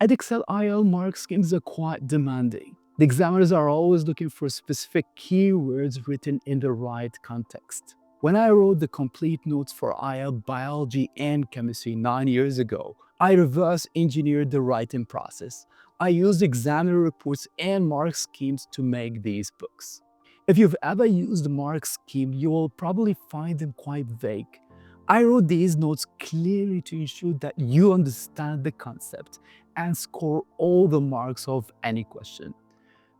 Edexcel IAL mark schemes are quite demanding. The examiners are always looking for specific keywords written in the right context. When I wrote the complete notes for IAL Biology and Chemistry 9 years ago, I reverse engineered the writing process. I used examiner reports and mark schemes to make these books. If you've ever used a mark scheme, you will probably find them quite vague. I wrote these notes clearly to ensure that you understand the concept and score all the marks of any question.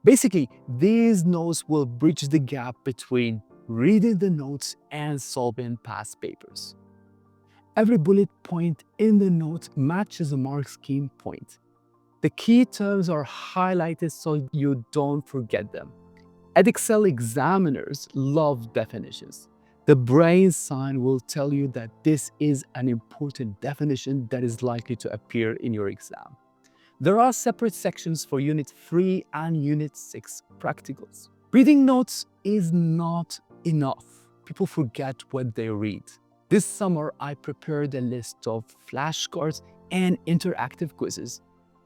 Basically, these notes will bridge the gap between reading the notes and solving past papers. Every bullet point in the note matches a mark scheme point. The key terms are highlighted so you don't forget them. Edexcel examiners love definitions. The brain sign will tell you that this is an important definition that is likely to appear in your exam. There are separate sections for Unit 3 and Unit 6 practicals. Reading notes is not enough. People forget what they read. This summer, I prepared a list of flashcards and interactive quizzes.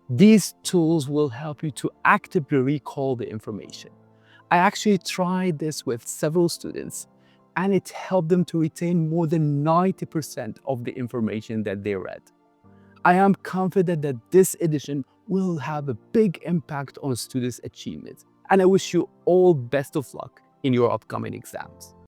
These tools will help you to actively recall the information. I actually tried this with several students, and it helped them to retain more than 90% of the information that they read. I am confident that this edition will have a big impact on students' achievement, and I wish you all best of luck in your upcoming exams.